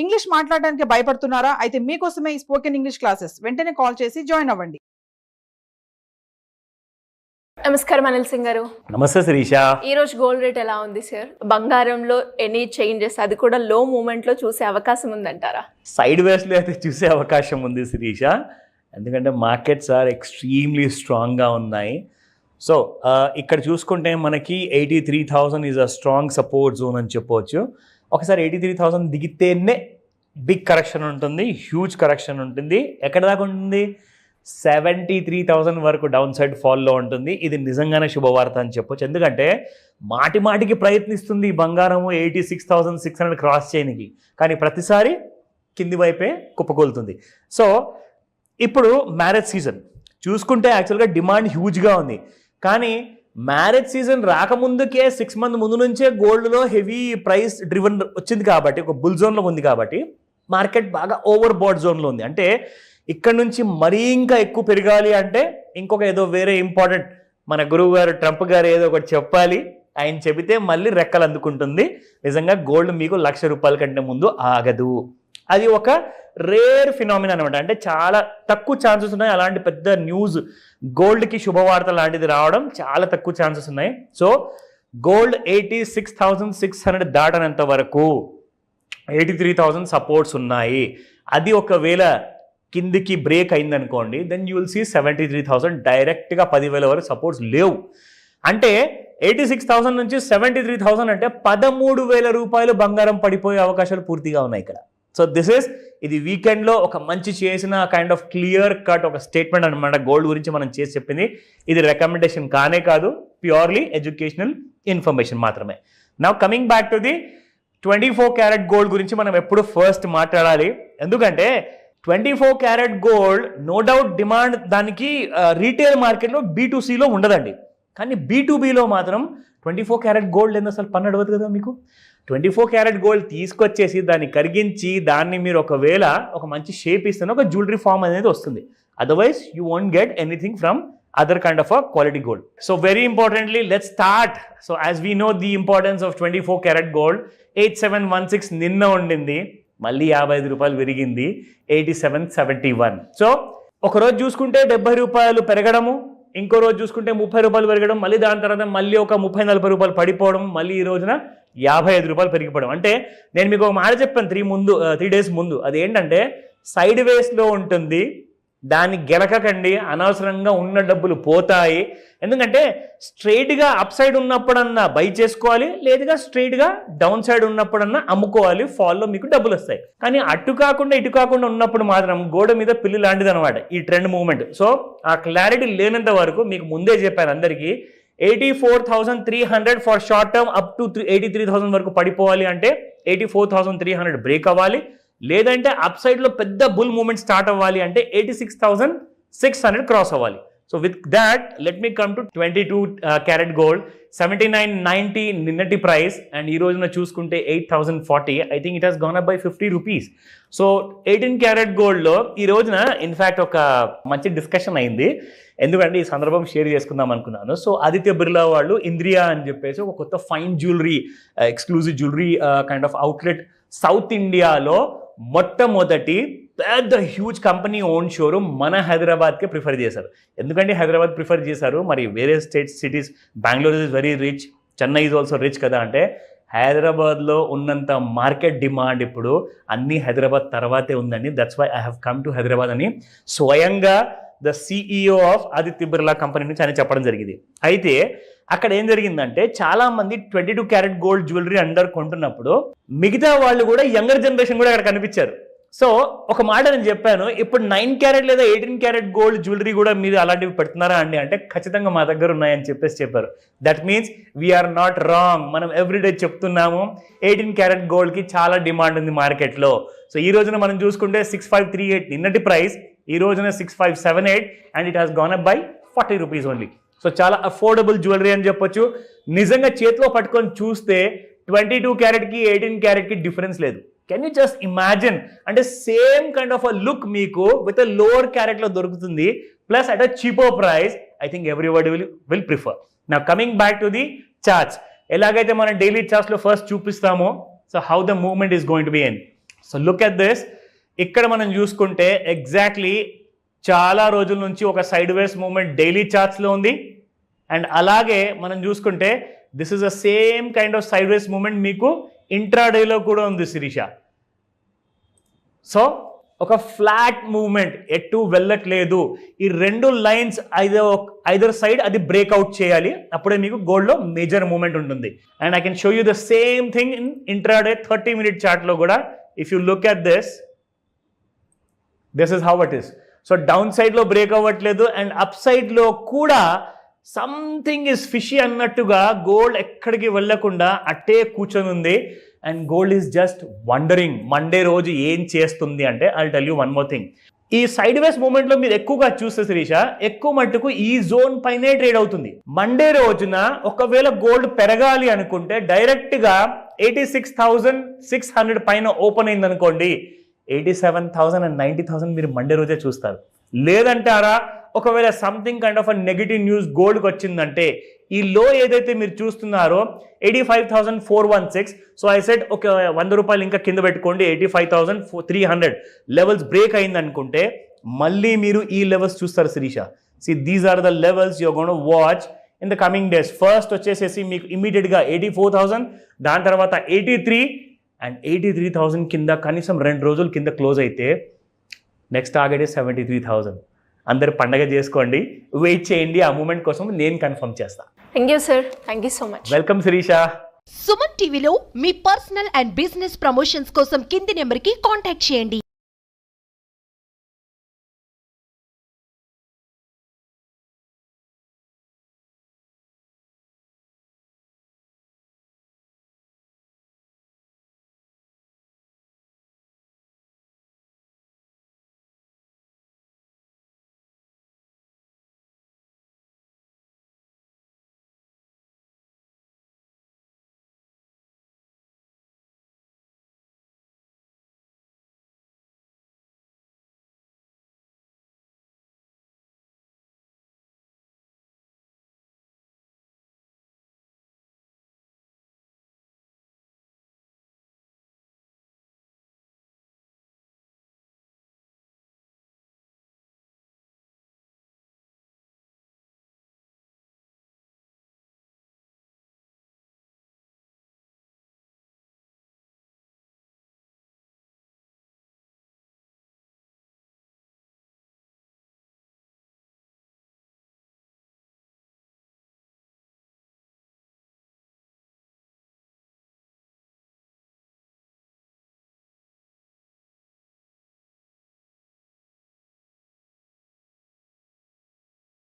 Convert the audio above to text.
English మాట్లాడడానికి భయపడుతున్నారా? అయితే మీకోసమే ఈ స్పోకెన్ ఇంగ్లీష్ క్లాసెస్. వెంటనే కాల్ చేసి జాయిన్ అవ్వండి. నమస్కారం అనిల్ సింగ్ గారు. నమస్తే శిరీష. ఈ రోజు గోల్డ్ రేట్ ఎలా ఉంది సార్? బంగారంలో ఎనీ చేంజెస్, అది కూడా లో మూమెంట్ లో చూసే అవకాశం ఉందంటారా? సైడ్ వేస్లో అయితే చూసే అవకాశం ఉంది శిరీష, ఎందుకంటే మార్కెట్స్ ఆర్ ఎక్స్ట్రీమ్లీ స్ట్రాంగ్గా ఉన్నాయి. సో ఇక్కడ చూసుకుంటే మనకి 83,000 is a strong support zone అని చెప్పవచ్చు. ఒకసారి 83,000 దిగితేనే బిగ్ కరెక్షన్ ఉంటుంది, హ్యూజ్ కరెక్షన్ ఉంటుంది. ఎక్కడ దాకా ఉంటుంది? 73,000 వరకు డౌన్ సైడ్ ఫాల్లో ఉంటుంది. ఇది నిజంగానే శుభవార్త అని చెప్పొచ్చు, ఎందుకంటే మాటికి ప్రయత్నిస్తుంది బంగారము 86,600 క్రాస్ చేయడానికి, కానీ ప్రతిసారి కింది వైపే కుప్పకూలుతుంది. సో ఇప్పుడు మ్యారేజ్ సీజన్ చూసుకుంటే యాక్చువల్గా డిమాండ్ హ్యూజ్గా ఉంది, కానీ మ్యారేజ్ సీజన్ రాకముందుకే 6 months ముందు నుంచే గోల్డ్లో హెవీ ప్రైస్ డ్రివన్ వచ్చింది కాబట్టి, ఒక బుల్ జోన్లో ఉంది కాబట్టి మార్కెట్ బాగా ఓవర్ బాట్ జోన్లో ఉంది. అంటే ఇక్కడ నుంచి మరీ ఇంకా ఎక్కువ పెరగాలి అంటే ఇంకొక ఏదో వేరే ఇంపార్టెంట్ మన గురువు గారు ట్రంప్ గారు ఏదో ఒకటి చెప్పాలి. ఆయన చెబితే మళ్ళీ రెక్కలు అందుకుంటుంది. నిజంగా గోల్డ్ మీకు ₹1,00,000 కంటే ముందు ఆగదు. అది ఒక రేర్ ఫినామినా అనమాట. అంటే చాలా తక్కువ ఛాన్సెస్ ఉన్నాయి అలాంటి పెద్ద న్యూస్, గోల్డ్కి శుభవార్త లాంటిది రావడం చాలా తక్కువ ఛాన్సెస్ ఉన్నాయి. సో గోల్డ్ 86,600 దాటనంత వరకు 83,000 సపోర్ట్స్ ఉన్నాయి. అది ఒకవేళ కిందికి బ్రేక్ అయిందనుకోండి, దెన్ యూ విల్ సీ 73,000 డైరెక్ట్గా 10,000 వరకు సపోర్ట్స్ లేవు. అంటే 86,000 నుంచి 73,000 అంటే ₹13,000 బంగారం పడిపోయే అవకాశాలు పూర్తిగా ఉన్నాయి ఇక్కడ. సో ఇది వీకెండ్లో ఒక మంచి చేసిన కైండ్ ఆఫ్ క్లియర్ కట్ ఒక స్టేట్మెంట్ అనమాట గోల్డ్ గురించి మనం చేసి చెప్పింది. ఇది రికమెండేషన్ కానే కాదు, ప్యూర్లీ ఎడ్యుకేషనల్ ఇన్ఫర్మేషన్ మాత్రమే. Now coming back to the 24 carat gold గురించి మనం ఎప్పుడు ఫస్ట్ మాట్లాడాలి, ఎందుకంటే 24 carat gold no doubt demand దానికి రీటైల్ మార్కెట్లో B2Cలో ఉండదండి, కానీ B2Bలో మాత్రం 24 క్యారెట్ గోల్డ్ లేదు అసలు పన్ను అడవదు కదా మీకు. 24 క్యారెట్ గోల్డ్ తీసుకొచ్చేసి దాన్ని కరిగించి దాన్ని మీరు ఒకవేళ ఒక మంచి షేప్ ఇస్తేనే ఒక జ్యువెలరీ ఫామ్ అనేది వస్తుంది. Otherwise you won't get anything from other kind of a quality gold. So very importantly, let's start. So as we know the importance of 24 karat gold, 8716 నిన్న ఉండింది, మళ్ళీ ₹55 పెరిగింది, 8771. సో ఒకరోజు చూసుకుంటే ₹70 పెరగడము, ఇంకో రోజు చూసుకుంటే ₹30 పెరగడం, మళ్ళీ దాని తర్వాత మళ్ళీ ఒక ₹30-40 పడిపోవడం, మళ్ళీ ఈ రోజున ₹55 పెరిగిపోవడం. అంటే నేను మీకు ఒక మాట చెప్పాను 3 days ముందు, అదేంటంటే సైడ్ వేస్లో ఉంటుంది, దాన్ని గెలకకండి, అనవసరంగా ఉన్న డబ్బులు పోతాయి. ఎందుకంటే స్ట్రైట్గా అప్ సైడ్ ఉన్నప్పుడన్నా బై చేసుకోవాలి, లేదుగా స్ట్రైట్గా డౌన్ సైడ్ ఉన్నప్పుడన్నా అమ్ముకోవాలి, ఫాల్లో మీకు డబ్బులు వస్తాయి. కానీ అటు కాకుండా ఇటు కాకుండా ఉన్నప్పుడు మాత్రం గోడ మీద పిల్లి లాంటిది అనమాట ఈ ట్రెండ్ మూవ్మెంట్. సో ఆ క్లారిటీ లేనంత వరకు మీకు ముందే చెప్పాను అందరికీ, 84,300 for short term up to 83,000 వరకు పడిపోవాలి అంటే 84,300 బ్రేక్ అవ్వాలి, లేదంటే అప్ సైడ్లో పెద్ద బుల్ మూమెంట్ స్టార్ట్ అవ్వాలి అంటే 86,600 క్రాస్ అవ్వాలి. So with that let me come to 22 carat gold 7990 నిన్నటి ప్రైస్, అండ్ ఈ రోజున చూసుకుంటే 8,040. I think it has gone up by ₹50. So 18 carrot గోల్డ్లో ఈ రోజున ఇన్ఫ్యాక్ట్ ఒక మంచి డిస్కషన్ అయింది, ఎందుకంటే ఈ సందర్భం షేర్ చేసుకుందాం అనుకున్నాను. సో ఆదిత్య బిర్లా వాళ్ళు ఇంద్రియా అని చెప్పేసి ఒక కొత్త fine jewellery, exclusive jewellery kind of outlet south ఇండియాలో మొట్టమొదటి పెద్ద హ్యూజ్ కంపెనీ ఓన్ షోరూమ్ మన హైదరాబాద్కే ప్రిఫర్ చేశారు. ఎందుకంటే హైదరాబాద్ ప్రిఫర్ చేశారు, మరి వేరే cities, Bengaluru is very rich, Chennai is also rich కదా, అంటే హైదరాబాద్లో ఉన్నంత మార్కెట్ డిమాండ్ ఇప్పుడు అన్ని హైదరాబాద్ తర్వాతే ఉందండి. That's why I have come to Hyderabad అని స్వయంగా the CEO of Aditya Birla company నుంచి అని చెప్పడం జరిగింది. అయితే అక్కడ ఏం జరిగిందంటే చాలా మంది 22 క్యారెట్ గోల్డ్ జ్యువెలరీ అండర్ కొంటున్నప్పుడు మిగతా వాళ్ళు కూడా యంగర్ జనరేషన్ కూడా అక్కడ కనిపించారు. సో ఒక మాట నేను చెప్పాను, ఇప్పుడు 9 క్యారెట్ లేదా 18 క్యారెట్ గోల్డ్ జ్యువెలరీ కూడా మీరు అలాంటివి పెడుతున్నారా అండి అంటే ఖచ్చితంగా మా దగ్గర ఉన్నాయని చెప్పారు. That means we are not wrong. మనం ఎవ్రీడే చెప్తున్నాము 18 క్యారెట్ గోల్డ్కి చాలా డిమాండ్ ఉంది మార్కెట్లో. సో ఈ రోజున మనం చూసుకుంటే 6538 నిన్నటి ప్రైస్, ఈ రోజున 6578, and it has gone up by ₹40 only. So చాలా అఫోర్డబుల్ జ్యువెలరీ అని చెప్పొచ్చు. నిజంగా చేతిలో పట్టుకొని చూస్తే 22 క్యారెట్కి 18 క్యారెట్కి డిఫరెన్స్ లేదు. కెన్ యూ జస్ట్ ఇమాజిన్, అంటే same kind of a look మీకు విత్ అ లోవర్ క్యారెట్లో దొరుకుతుంది, plus at a cheaper price. I think everybody will prefer. నా coming back to the charts, ఎలాగైతే మనం డైలీ చార్ట్స్లో ఫస్ట్ చూపిస్తామో, so how the movement is going to be in. So look at this. ఇక్కడ మనం చూసుకుంటే ఎగ్జాక్ట్లీ చాలా రోజుల నుంచి ఒక సైడ్ వేస్ మూవ్మెంట్ డైలీ చార్ట్స్లో ఉంది. అండ్ అలాగే మనం చూసుకుంటే this is the same kind of sideways movement మీకు ఇంట్రాడేలో కూడా ఉంది శిరీష. సో ఒక ఫ్లాట్ మూవ్మెంట్, ఎటు వెళ్ళట్లేదు. ఈ రెండు లైన్స్ ఐదర్ సైడ్ అది బ్రేక్అవుట్ చేయాలి, అప్పుడే మీకు గోల్డ్లో మేజర్ మూవ్మెంట్ ఉంటుంది. And I can show you the same thing in intraday 30-minute చార్ట్లో కూడా. If you look at this is how it is. So down సైడ్లో బ్రేక్ అవ్వట్లేదు అండ్ అప్ సైడ్లో కూడా సంథింగ్ ఇస్ ఫిషీ అన్నట్టుగా గోల్డ్ ఎక్కడికి వెళ్ళకుండా అట్టే కూర్చొని ఉంది. And gold is just wondering Monday రోజు ఏం చేస్తుంది అంటే. I'll tell you one more thing. ఈ సైడ్ వేస్ మూవ్మెంట్లో మీరు ఎక్కువగా చూస్తే శిరీష, ఎక్కువ మట్టుకు ఈ జోన్ పైనే ట్రేడ్ అవుతుంది. మండే రోజున ఒకవేళ గోల్డ్ పెరగాలి అనుకుంటే డైరెక్ట్గా 86,600 పైన ఓపెన్ అయింది అనుకోండి, 87,000 and 90,000 మీరు మండే రోజే చూస్తారు. లేదంటారా, ఒకవేళ something kind of a negative news గోల్డ్కి వచ్చిందంటే ఈ లో ఏదైతే మీరు చూస్తున్నారో 85,416. సో ఐ సెట్ ఒక 100 రూపాయలు ఇంకా కింద పెట్టుకోండి, 85,300 లెవెల్స్ బ్రేక్ అయింది అనుకుంటే మళ్ళీ మీరు ఈ లెవెల్స్ చూస్తారు Shirisha. See these are the levels you gonna watch in the coming days. First వచ్చేసేసి మీకు ఇమీడియట్గా 84,000, దాని తర్వాత 83 అండ్ 83,000 కింద కనీసం 2 రోజుల కింద క్లోజ్ అయితే నెక్స్ట్ టార్గెట్ 73,000. అందరు పండగ చేసుకోండి, వెయిట్ చేయండి, ఆ మూమెంట్ కోసం నేను కన్ఫర్మ్ చేస్తా. Thank you sir, thank you so much. Welcome Shirisha. Suman టీవీలో మీ పర్సనల్ అండ్ బిజినెస్ ప్రమోషన్స్ కోసం కింది నెంబర్కి కాంటాక్ట్ చేయండి.